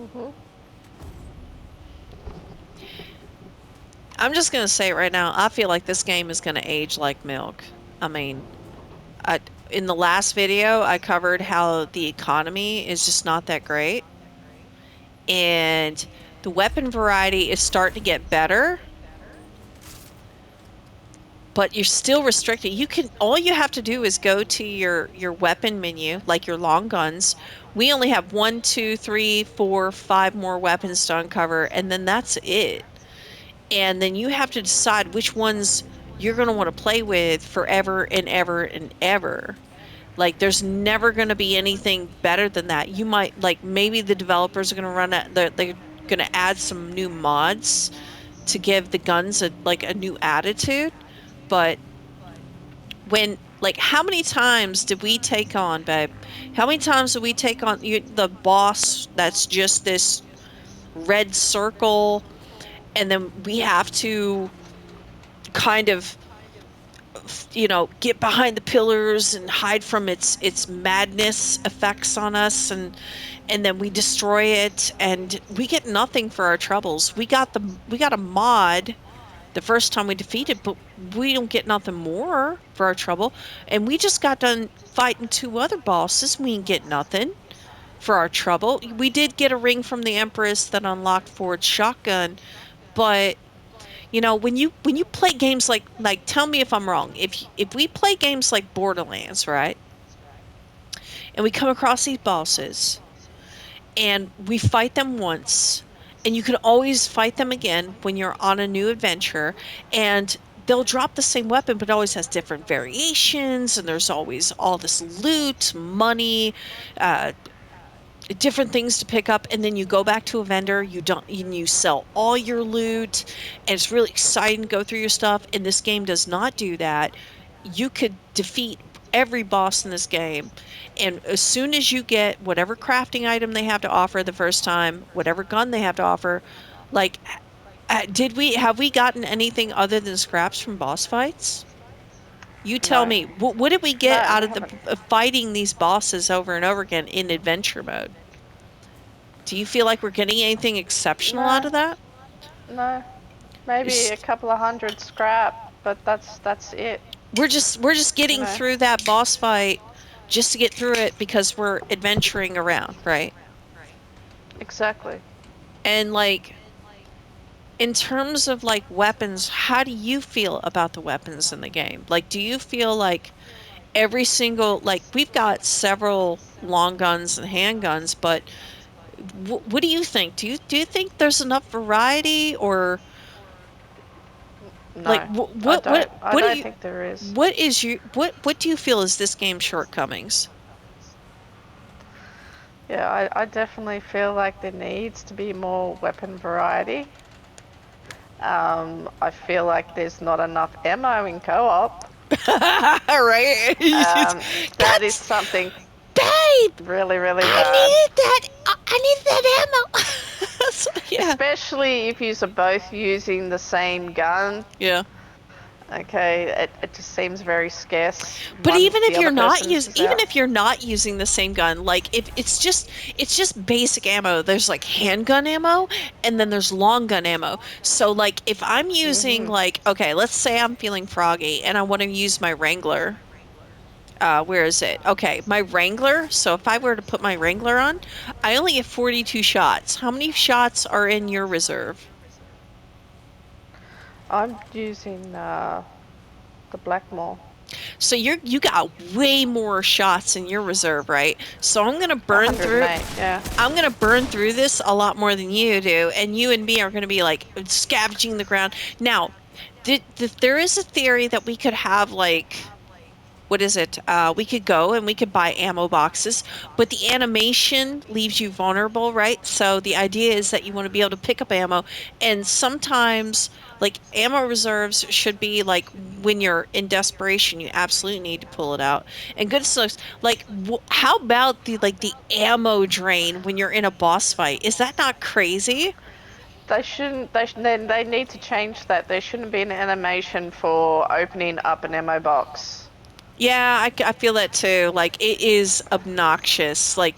Mhm. I'm just gonna say it right now. I feel like this game is gonna age like milk. I mean, I, in the last video, I covered how the economy is just not that great, and the weapon variety is starting to get better, but you're still restricted. You can all you have to do is go to your weapon menu, like your long guns. We only have one, two, three, four, five more weapons to uncover, and then that's it. And then you have to decide which ones you're going to want to play with forever and ever and ever. Like there's never going to be anything better than that. You might like maybe the developers are going to run it they're going to add some new mods to give the guns a like a new attitude, but when like how many times did we take on, babe? How many times did we take on the boss that's just this red circle and then we have to kind of get behind the pillars and hide from its madness effects on us, and then we destroy it and we get nothing for our troubles. We got a mod the first time we defeat it, but we don't get nothing more for our trouble. And we just got done fighting two other bosses. We didn't get nothing for our trouble. We did get a ring from the Empress that unlocked Ford's shotgun, but when you play games like tell me if I'm wrong. If we play games like Borderlands, right? And we come across these bosses and we fight them once, and you can always fight them again when you're on a new adventure, and they'll drop the same weapon but it always has different variations, and there's always all this loot, money, uh different things to pick up, and then you go back to a vendor, you don't and you sell all your loot, and it's really exciting to go through your stuff, and this game does not do that. You could defeat every boss in this game, and as soon as you get whatever crafting item they have to offer the first time, whatever gun they have to offer, like did we have we gotten anything other than scraps from boss fights? You tell No. me, what did we No, get I out of the haven't. fighting these bosses over and over again in adventure mode? Do you feel like we're getting anything exceptional out No, of that? no. Maybe a It's- couple of hundred scrap, but that's it. we're just You getting know. through that boss fight just to get through it because we're adventuring around, right? Exactly. And like in terms of like weapons, how do you feel about the weapons in the game? Like do you feel like every single like we've got several long guns and handguns, but what do you think? Do you think there's enough variety, or like No, what I what what don't. I what do don't you think there is. what is you what do you feel is this game's shortcomings? Yeah, I definitely feel like there needs to be more weapon variety. I feel like there's not enough ammo in co-op. Right? Um, that is That's something babe. really, really I bad. needed that. I needed that ammo. Yeah. Especially if you're both using the same gun. Yeah. Okay, it just seems very scarce. But The other person's is even out. if you're not using the same gun, like if it's just basic ammo. There's like handgun ammo and then there's long gun ammo. So like if I'm using Mhm. like okay, let's say I'm feeling froggy and I want to use my Wrangler. Where is it? Okay, my Wrangler. So if I were to put my Wrangler on, I only get 42 shots. How many shots are in your reserve? I'm using the Blackmore. So you got way more shots in your reserve, right? So 108. Yeah. I'm gonna burn through this a lot more than you do, and you and me are gonna be like scavenging the ground. Now, there is a theory that we could have like what is it? We could go and we could buy ammo boxes, but the animation leaves you vulnerable, right? So the idea is that you want to be able to pick up ammo, and sometimes like ammo reserves should be like when you're in desperation, you absolutely need to pull it out. And good sucks. Like, how about the ammo drain when you're in a boss fight? Is that not crazy? They shouldn't. They need to change that. There shouldn't be an animation for opening up an ammo box. Yeah, I feel that too. Like, it is obnoxious. Like,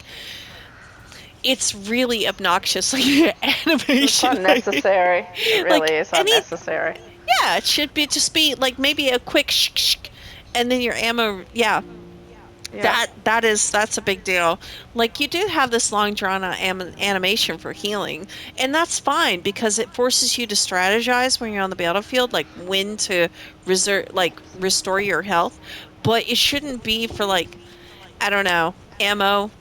it's really obnoxious, like It's animation, unnecessary. It really like is any, unnecessary. yeah, it should be just be like maybe a quick and then your ammo, yeah, Yep. that's a big deal. Like you do have this long drawn out animation for healing, and that's fine because it forces you to strategize when you're on the battlefield, like when to reserve, like restore your health. But it shouldn't be for like, I don't know, ammo.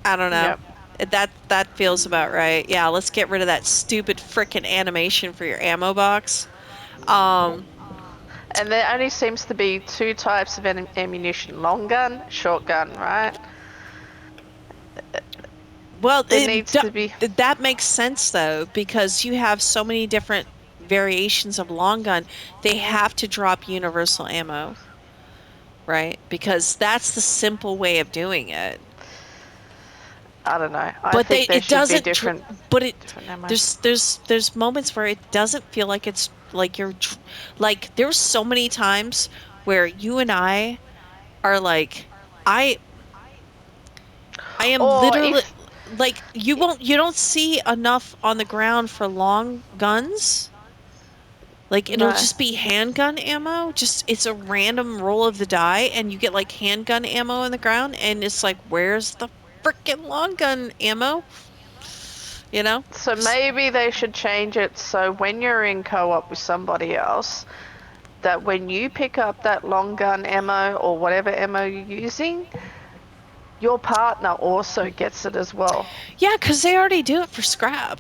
I don't know. Yep. That feels about right. Yeah, let's get rid of that stupid frickin' animation for your ammo box. Um, And there only seems to be two types of ammunition: long gun, short gun, right? well, There needs to be. that makes sense though because you have so many different variations of long gun. They have to drop universal ammo, right? Because that's the simple way of doing it. I don't know. I But they think there it should be doesn't different but it different ammo. there's moments where it doesn't feel like it's like like there's so many times where you and I are like I I am Or literally if like you don't see enough on the ground for long guns. Like it'll no. just be handgun ammo. Just it's a random roll of the die and you get like handgun ammo in the ground and it's like where's the freaking long gun ammo? You know? So maybe they should change it so when you're in co-op with somebody else, that when you pick up that long gun ammo or whatever ammo you're using, your partner also gets it as well, Yeah, 'cause they already do it for scrap.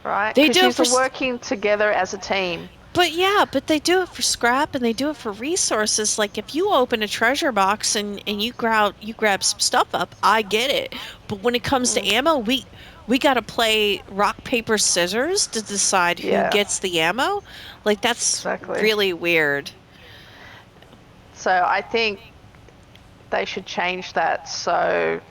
right? They Because do it for you're working together as a team. but yeah, but they do it for scrap and they do it for resources. Like if you open a treasure box and you grab some stuff up, I get it. But when it comes to Mm, ammo, we got to play rock paper scissors to decide who yeah, gets the ammo. Like that's exactly. really weird. So I think they should change that so,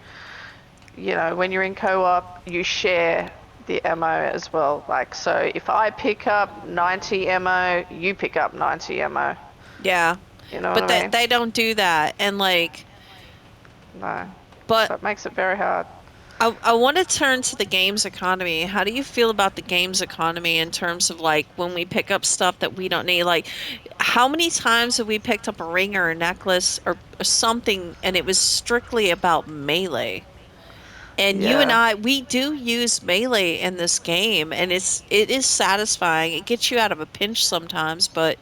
when you're in co-op, you share the ammo as well. Like, so if I pick up 90 ammo, you pick up 90 ammo. Yeah. You know what But I that mean? they don't do that. And like No. but So it makes it very hard. I want to turn to the games economy. How do you feel about the games economy in terms of like when we pick up stuff that we don't need? Like, how many times have we picked up a ring or a necklace or something and it was strictly about melee? And you and Yeah, we do use melee in this game, and it is satisfying. It gets you out of a pinch sometimes, but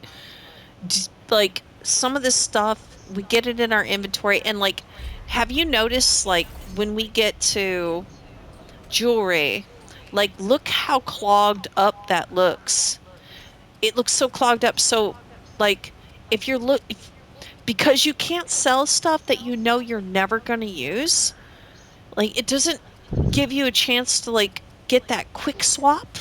like some of this stuff, we get it in our inventory, and like, have you noticed like when we get to jewelry. Like, look how clogged up that looks. It looks so clogged up. So, like, if you're because you can't sell stuff that you know you're never going to use, like, it doesn't give you a chance to, like, get that quick swap,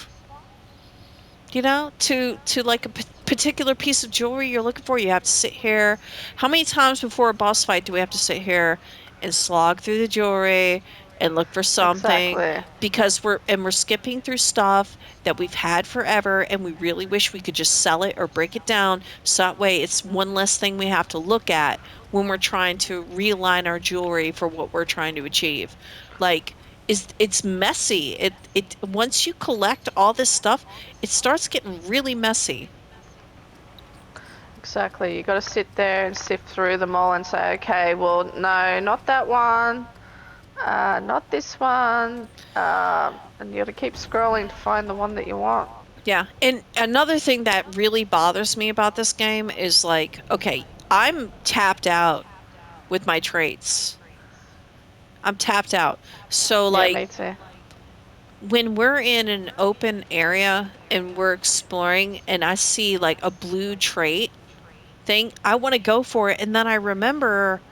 to like a particular piece of jewelry you're looking for. You have to sit here. How many times before a boss fight do we have to sit here and slog through the jewelry and look for something exactly. because we're skipping through stuff that we've had forever and we really wish we could just sell it or break it down so that way it's one less thing we have to look at when we're trying to realign our jewelry for what we're trying to achieve. Like it's messy. It once you collect all this stuff, it starts getting really messy. Exactly. You got to sit there and sift through them all and say, okay, well, no, not that one, not this one, and you got to keep scrolling to find the one that you want. Yeah. And another thing that really bothers me about this game is like, okay, I'm tapped out with my traits. I'm tapped out. So Yeah, like me too. when we're in an open area and we're exploring and I see like a blue trait thing, I want to go for it and then I remember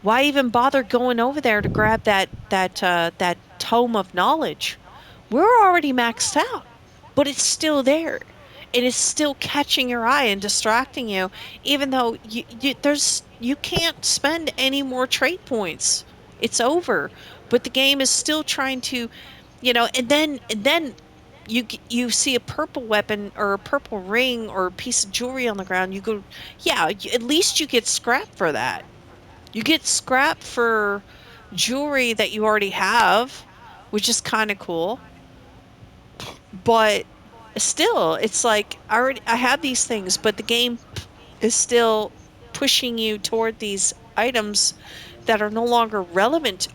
why even bother going over there to grab that tome of knowledge? We're already maxed out, but it's still there. And it's still catching your eye and distracting you, even though you can't spend any more trait points. It's over. But the game is still trying to, and then you see a purple weapon or a purple ring or a piece of jewelry on the ground. You go, yeah, at least you get scrap for that. You get scrap for jewelry that you already have, which is kind of cool. But still, it's like I have these things, but the game is still pushing you toward these items that are no longer relevant.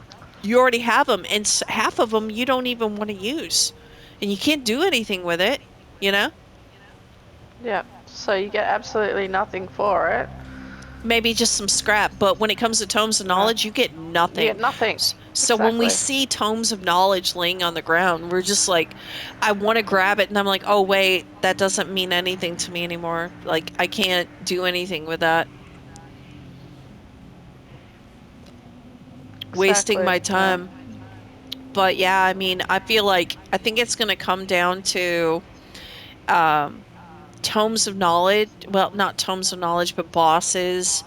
You already have them, and half of them you don't even want to use, and you can't do anything with it, you know? Yeah. So you get absolutely nothing for it. Maybe just some scrap, but when it comes to tomes of No. knowledge, you get You nothing. get nothing. So when we Exactly. see tomes of knowledge laying on the ground, we're just like, I want to grab it, and I'm like, oh wait, that doesn't mean anything to me anymore. Like I can't do anything with that. Wasting Exactly. my Yeah. time. But yeah, I mean, I think it's going to come down to um tomes of knowledge. Well, not tomes of knowledge, but bosses.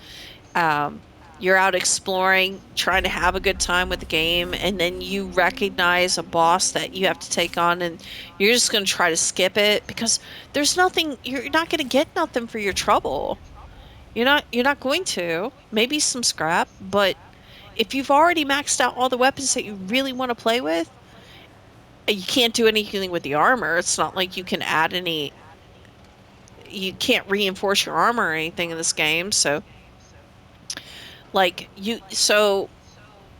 Um, you're out exploring, trying to have a good time with the game, and then you recognize a boss that you have to take on, and you're just going to try to skip it because there's nothing, you're not going to get nothing for your trouble. You're not going to. Maybe some scrap, but if you've already maxed out all the weapons that you really want to play with, you can't do anything with the armor. It's not like you can add any, you can't reinforce your armor or anything in this game. So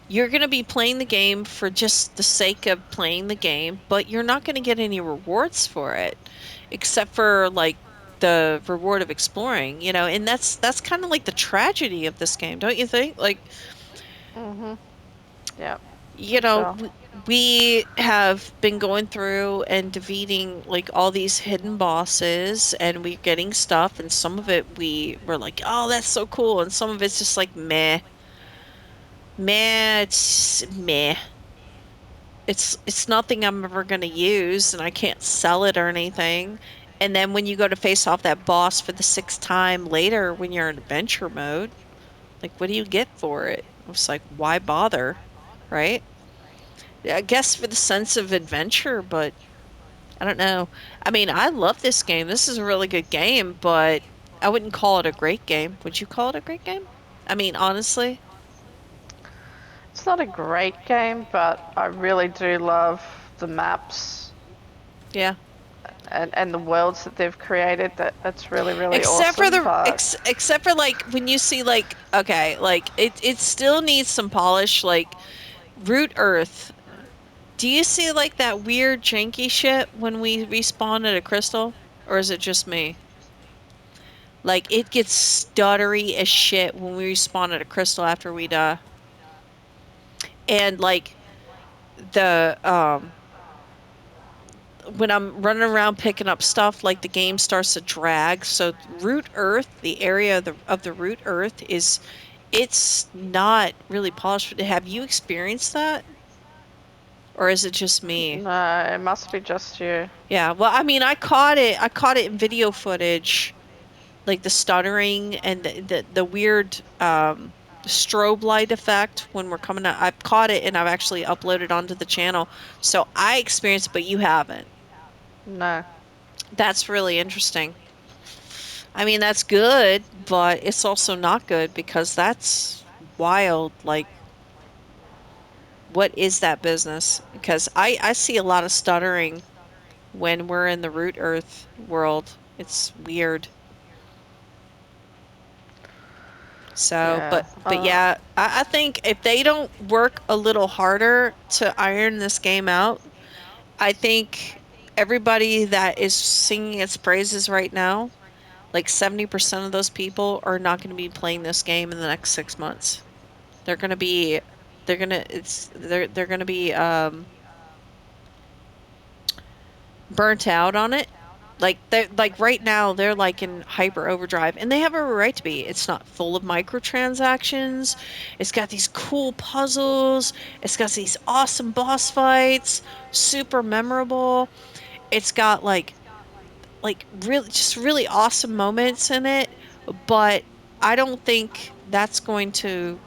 you're going to be playing the game for just the sake of playing the game, but you're not going to get any rewards for it, except for like the reward of exploring, and that's kind of like the tragedy of this game, don't you think? Like, Mhm. Yeah. For sure. we have been going through and defeating like all these hidden bosses, and we're getting stuff, and some of it we were like, oh, that's so cool, and some of it's just like meh, meh, it's meh. It's nothing I'm ever going to use, and I can't sell it or anything. And then when you go to face off that boss for the sixth time later when you're in adventure mode, like what do you get for it? I was like, why bother? Right? Yeah, I guess for the sense of adventure, but I don't know. I mean, I love this game. This is a really good game, but I wouldn't call it a great game. Would you call it a great game? I mean, honestly, It's not a great game, but I really do love the maps yeah. and the worlds that they've created. That's really really awesome. But Except for like when you see like okay, like it still needs some polish like Root Earth. Do you see like that weird janky shit when we respawn at a crystal? Or is it just me? Like it gets stuttery as shit when we respawn at a crystal after we die. And like the when I'm running around picking up stuff, like the game starts to drag. So Root Earth, the area of the Root Earth is it's not really polished. Have you experienced that? Or is it just me? no, it must be just you. Yeah, well, I mean, I caught it. I caught it in video footage, like the stuttering and the weird strobe light effect when we're coming out. I've caught it and I've actually uploaded onto the channel. So I experienced it, but you haven't. No. That's really interesting. I mean, that's good, but it's also not good because that's wild. Like, what is that business? Because I see a lot of stuttering when we're in the root earth world. It's weird. So, Yeah. but yeah, I think if they don't work a little harder to iron this game out, I think everybody that is singing its praises right now, like 70% of those people are not going to be playing this game in the next 6 months. They're going to be, they're going to be burnt out on it. Like right now they're like in hyper overdrive, and they have a right to be. It's not full of microtransactions. It's got these cool puzzles. It's got these awesome boss fights, super memorable. It's got like really just really awesome moments in it, but I don't think it's going to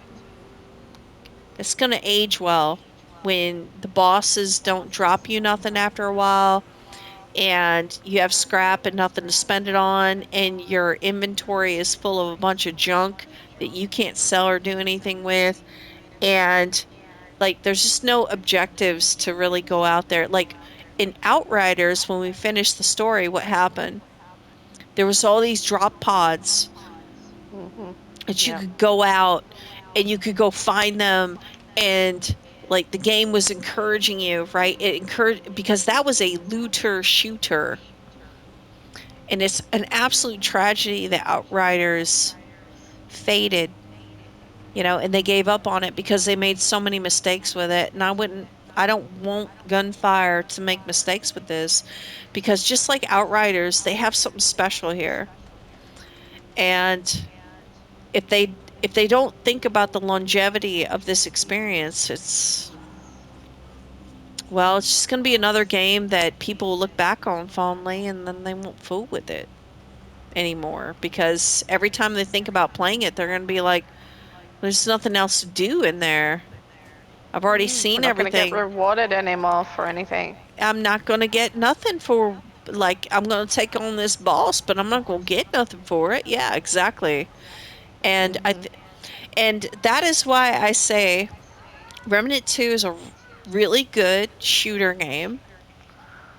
age well when the bosses don't drop you nothing after a while, and you have scrap and nothing to spend it on, and your inventory is full of a bunch of junk that you can't sell or do anything with. And Like there's just no objectives to really go out there. Like in Outriders, when we finished the story, what happened? There was all these drop pods Mhm. that you Yep. could go out and you could go find them, and like the game was encouraging you, right? It encouraged because that was a looter shooter. And it's an absolute tragedy that Outriders faded, and they gave up on it because they made so many mistakes with it. And I don't want Gunfire to make mistakes with this because just like Outriders, they have something special here. And if they don't think about the longevity of this experience, it's just going to be another game that people will look back on fondly and then they won't fool with it anymore because every time they think about playing it, they're going to be like, there's nothing else to do in there. I've already We're seen not going to get everything. rewarded anymore for anything. I'm not going to get nothing for, like, I'm going to take on this boss, but I'm not going to get nothing for it. Yeah, exactly. And I Mhm. th and that is why I say Remnant 2 is a really good shooter game,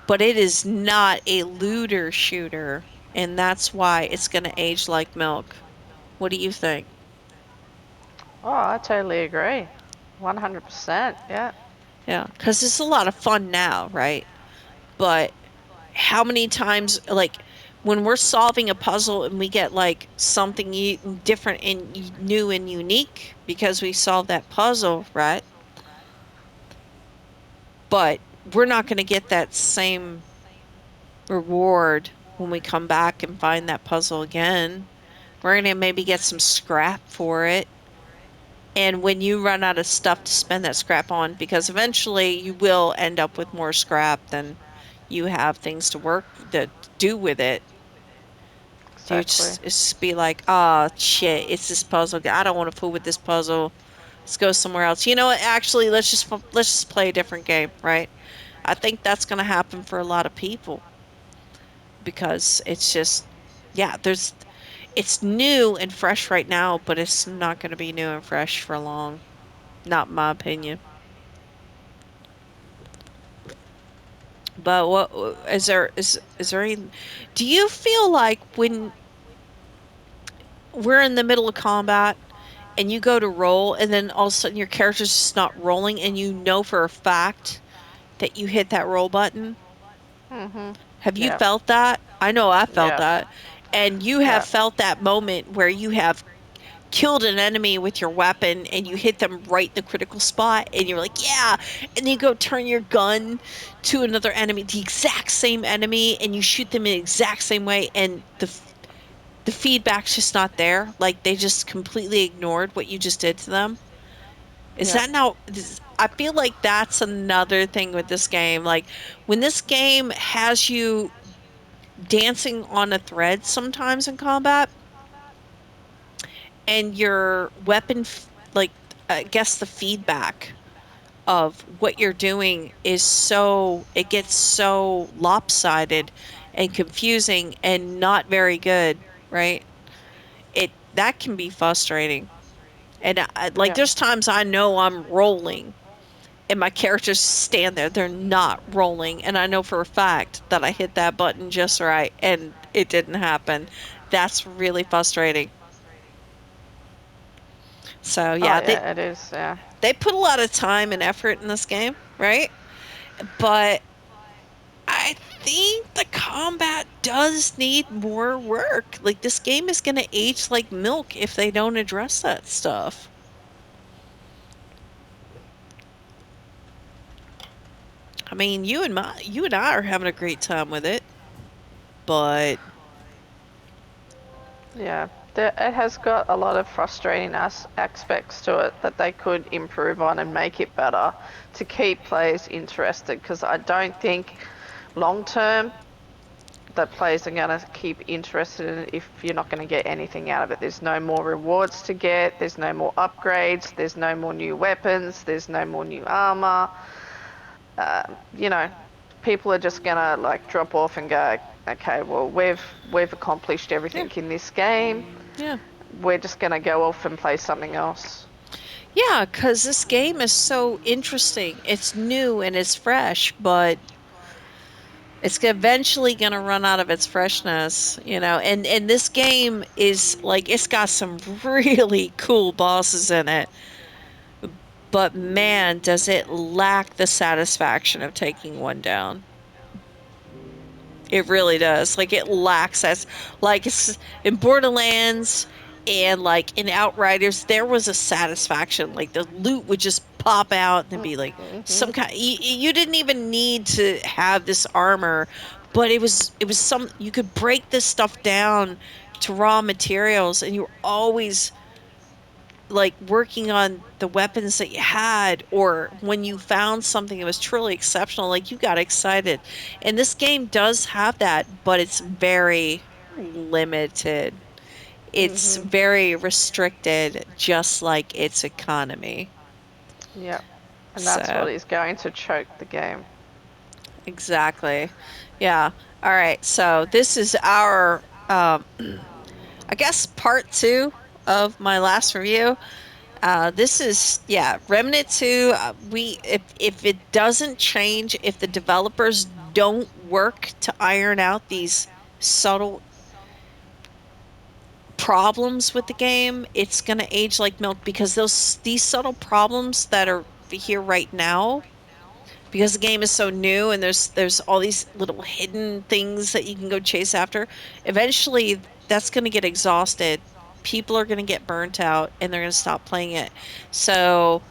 but it is not a looter shooter, and that's why it's going to age like milk. What do you think? Oh, I totally agree. 100%. Yeah. Yeah, because it's a lot of fun now, right? But how many times, like, when we're solving a puzzle and we get like something different and new and unique because we solved that puzzle, right? But we're not going to get that same reward when we come back and find that puzzle again. We're going to maybe get some scrap for it. And when you run out of stuff to spend that scrap on, because eventually you will end up with more scrap than you have things to work that do with it. You Exactly. just be like, oh shit, it's this puzzle. I don't want to fool with this puzzle. Let's go somewhere else. You know what? Actually, let's just play a different game, right? I think that's going to happen for a lot of people because it's just, yeah, it's new and fresh right now, but it's not going to be new and fresh for long. Not in my opinion. But what is there any, do you feel like when we're in the middle of combat and you go to roll and then all of a sudden your character's just not rolling and you know for a fact that you hit that roll button? Mhm. Have you Yep. felt that? I know I felt Yep. that. And you have Yep. felt that moment where you have killed an enemy with your weapon and you hit them right in the critical spot and you're like, yeah. And then you go turn your gun to another enemy, the exact same enemy, and you shoot them in the exact same way and the feedback's just not there. Like they just completely ignored what you just did to them. Is Yep. that now? I feel like that's another thing with this game. Like when this game has you dancing on a thread sometimes in combat, and your weapon, like, I guess the feedback of what you're doing it gets so lopsided and confusing and not very good, right? That can be frustrating. And like, Yep. there's times I know I'm rolling and my characters stand there. They're not rolling. And I know for a fact that I hit that button just right and it didn't happen. That's really frustrating. So, Oh yeah, they, yeah, it is. Yeah. they put a lot of time and effort in this game, right? But I think the combat does need more work. Like, this game is going to age like milk if they don't address that stuff. I mean, you and I are having a great time with it, but Yeah. It has got a lot of frustrating aspects to it that they could improve on and make it better to keep players interested. Because I don't think long term that players are going to keep interested in it if you're not going to get anything out of it. There's no more rewards to get, there's no more upgrades, there's no more new weapons, there's no more new armor. You know, people are just going to like drop off and go, okay, well, we've accomplished yeah, everything in this game. yeah. We're just going to go off and play something else. Yeah, because this game is so interesting. It's new and it's fresh, but it's eventually going to run out of its freshness, you know. And this game is like it's got some really cool bosses in it, but man, does it lack the satisfaction of taking one down. It really does. Like it lacks as like it's in Borderlands and like in Outriders, there was a satisfaction. Like the loot would just pop out and be like Mm-hmm. some kind. You didn't even need to have this armor, but it was some you could break this stuff down to raw materials, and you were always like working on the weapons that you had, or when you found something that was truly exceptional, like you got excited. And this game does have that, but it's very limited. It's Mm-hmm. very restricted, just like its economy. Yep. And that's what So, is going to choke the game. exactly. Yeah. All right. So, this is our, I guess, part two of my last review. This is yeah, Remnant 2. We if it doesn't change, if the developers don't work to iron out these subtle problems with the game, it's gonna age like milk because these subtle problems that are here right now, because the game is so new and there's all these little hidden things that you can go chase after. Eventually, that's gonna get exhausted. People are gonna get burnt out and they're gonna stop playing it. So.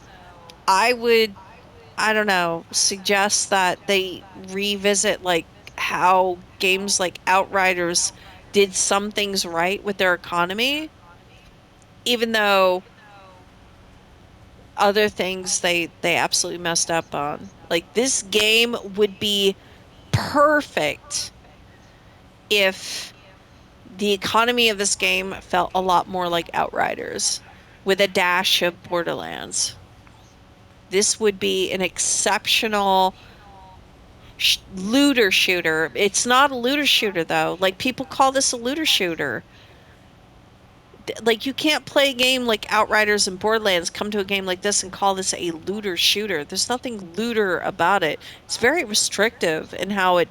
I would I don't know, suggest that they revisit like how games like Outriders did some things right with their economy, even though other things they absolutely messed up on. Like this game would be perfect if the economy of this game felt a lot more like Outriders with a dash of Borderlands. This would be an exceptional sh looter shooter. It's not a looter shooter though. Like people call this a looter shooter. Like you can't play a game like Outriders and Borderlands, come to a game like this and call this a looter shooter. There's nothing looter about it. It's very restrictive in how it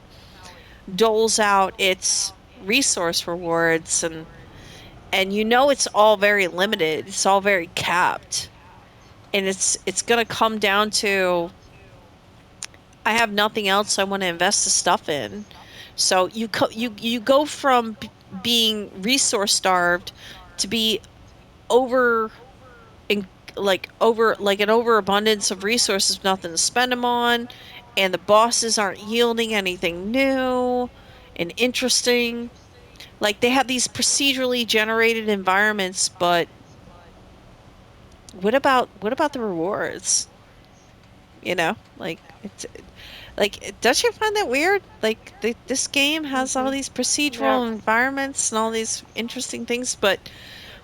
doles out its resource rewards, and you know it's all very limited. It's all very capped. And it's going to come down to I have nothing else I want to invest the stuff in. So you go from being resource starved to be over in over like an overabundance of resources, nothing to spend them on, and the bosses aren't yielding anything new and interesting. Like they have these procedurally generated environments, but what about the rewards? You know, like it's like, don't you find that weird? Like this game has all Mm-hmm. these Yep. procedural environments and all these interesting things, but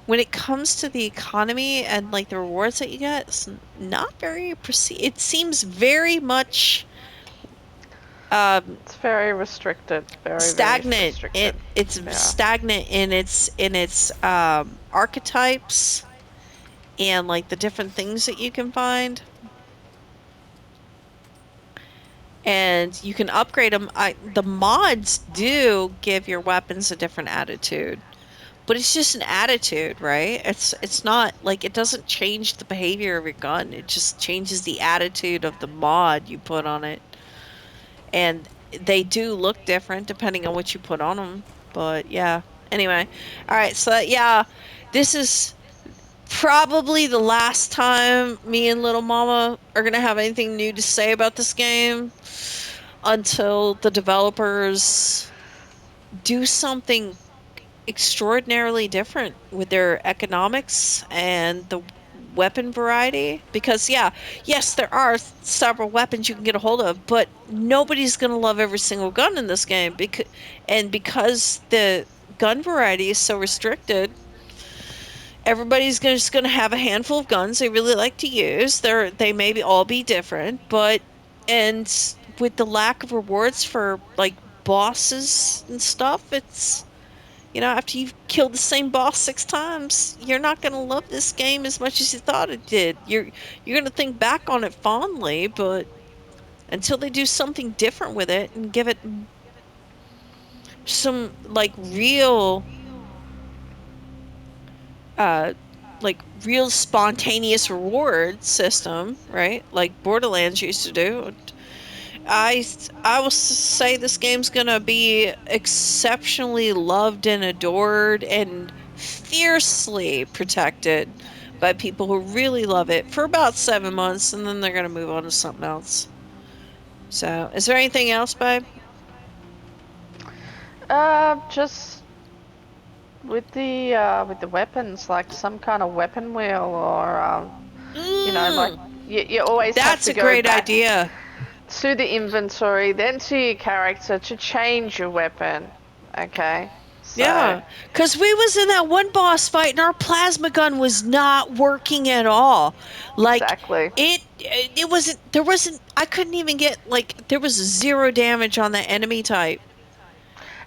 when it comes to the economy and like the rewards that you get, it's not very it seems very much um It's very restricted. Very, very stagnant. restricted. It's Yeah. stagnant in its archetypes and like the different things that you can find. And you can upgrade them. The mods do give your weapons a different attitude, but it's just an attitude, right? It's not like it doesn't change the behavior of your gun. It just changes the attitude of the mod you put on it. And they do look different depending on what you put on them. But yeah. Anyway, all right. So yeah, this is probably the last time me and Little Mama are gonna have anything new to say about this game until the developers do something extraordinarily different with their economics and the weapon variety. Because, yeah, yes, there are several weapons you can get a hold of, but nobody's going to love every single gun in this game. Because the gun variety is so restricted, everybody's just going to have a handful of guns they really like to use. They maybe all be different, but and with the lack of rewards for like bosses and stuff, After you've killed the same boss 6 times, you're not going to love this game as much as you thought it did. You're going to think back on it fondly, but until they do something different with it and give it some uh real spontaneous reward system, right? Like Borderlands used to do. I will say this game's gonna be exceptionally loved and adored and fiercely protected by people who really love it for about 7 months, and then they're gonna move on to something else. So, is there anything else, babe? Just with the weapons, like some kind of weapon wheel, or like Mm, you always have that's to a go great back idea. to the inventory, then to your character to change your weapon. Okay, so Yeah, because we was in that one boss fight and our plasma gun was not working at all. Like exactly, it wasn't I couldn't even get like there was zero damage on that enemy type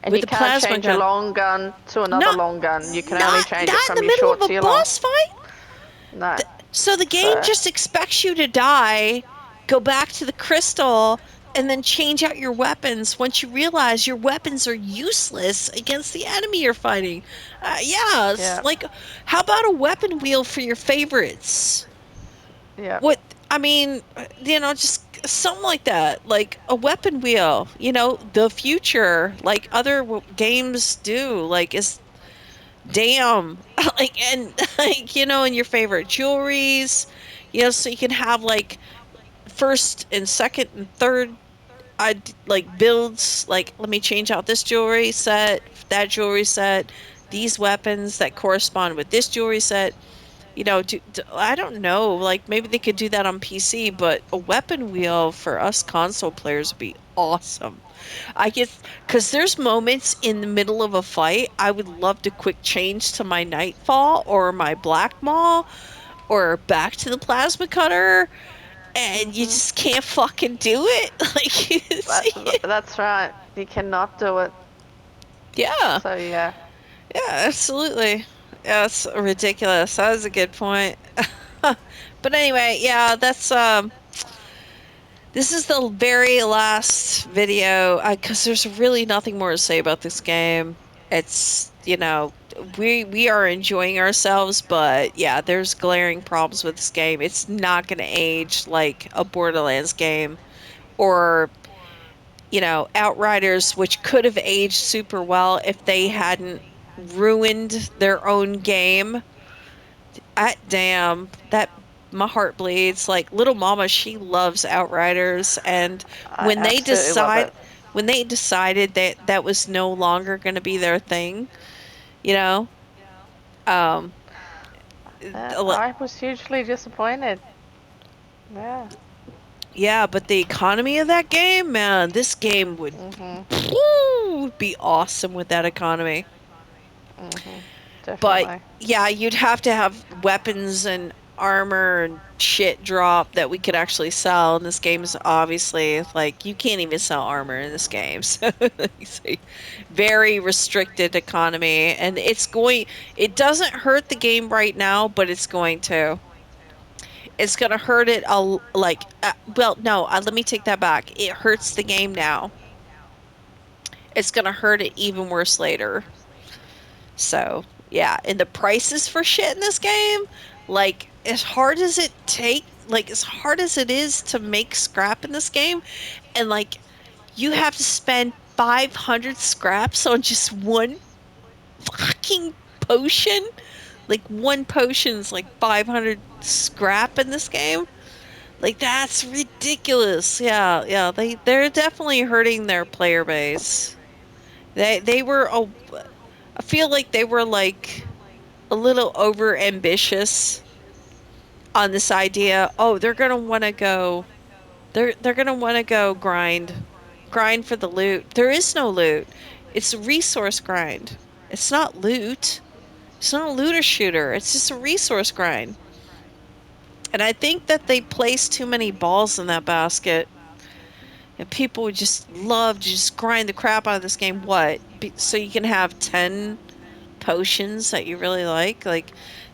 and with you the can't plasma change a gun. long gun to another Not long gun. You can only not change it not in the from your middle short of to a your long. boss fight. No, So the game so just expects you to die, go back to the crystal, and then change out your weapons once you realize your weapons are useless against the enemy you're fighting. Yeah, it's yeah, like, how about a weapon wheel for your favorites? yeah. What, I mean, just something like that, like a weapon wheel, the future, like other games do, like, is damn like and like and your favorite jewelries, so you can have like first and second and third I like builds, like let me change out this jewelry set, that jewelry set, these weapons that correspond with this jewelry set. I don't know, like maybe they could do that on PC, but a weapon wheel for us console players would be awesome. I guess because there's moments in the middle of a fight, I would love to quick change to my Nightfall or my Black Maw or back to the Plasma Cutter, and you Mhm. just can't fucking do it. Like, That's right. You cannot do it. yeah, So yeah. yeah, absolutely. Yeah, it's ridiculous. That was a good point. But anyway, yeah, that's this is the very last video because there's really nothing more to say about this game. It's, we are enjoying ourselves, but yeah, there's glaring problems with this game. It's not going to age like a Borderlands game or, Outriders, which could have aged super well if they hadn't ruined their own game. Damn, that my heart bleeds. Like little mama, she loves Outriders, and I when they absolutely love decide it. when they decided that that was no longer going to be their thing, you know, um, I was hugely disappointed. Yeah. yeah, but the economy of that game, man, this game would Mhm. be awesome with that economy. Mhm. But Definitely. yeah, you'd have to have weapons and armor and shit drop that we could actually sell. And this game's obviously like you can't even sell armor in this game. So it's a very restricted economy. And it doesn't hurt the game right now, but it's going to. It's going to hurt it well, no, let me take that back. It hurts the game now. It's going to hurt it even worse later. So, yeah, and the prices for shit in this game, like as hard as it is to make scrap in this game, and like you have to spend 500 scraps on just one fucking potion. Like one potion's like 500 scrap in this game. Like that's ridiculous. Yeah, yeah, they're definitely hurting their player base. They were I feel like they were like a little over ambitious on this idea. Oh, they're gonna want to go grind for the loot. There is no loot. It's a resource grind. It's not loot. It's not a looter shooter. It's just a resource grind. And I think that they placed too many balls in that basket. And people would just love to just grind the crap out of this game. What? So you can have 10 potions that you really like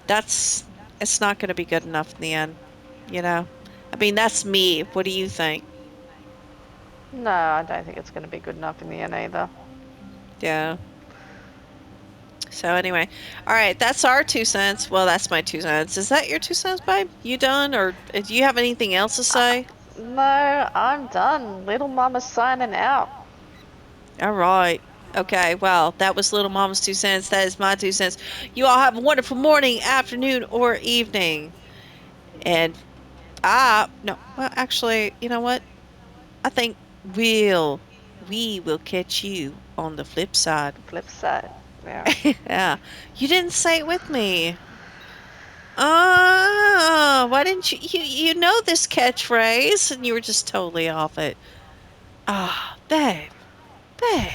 that's it's not going to be good enough in the end, you know? I mean, that's me. What do you think? No, I don't think it's going to be good enough in the end either. Yeah. So anyway, all right, that's our 2 cents. Well, that's my 2 cents. Is that your 2 cents, babe? You done, or do you have anything else to say? No, I'm done. Little Mama's signing out. All right. Okay, well, that was Little Mama's 2 cents. That is my 2 cents. You all have a wonderful morning, afternoon, or evening. And no, well, actually, you know what? I think we will catch you on the flip side. Flip side. Yeah. Yeah. You didn't say it with me. Why didn't you know this catchphrase and you were just totally off it. Ah, babe, babe.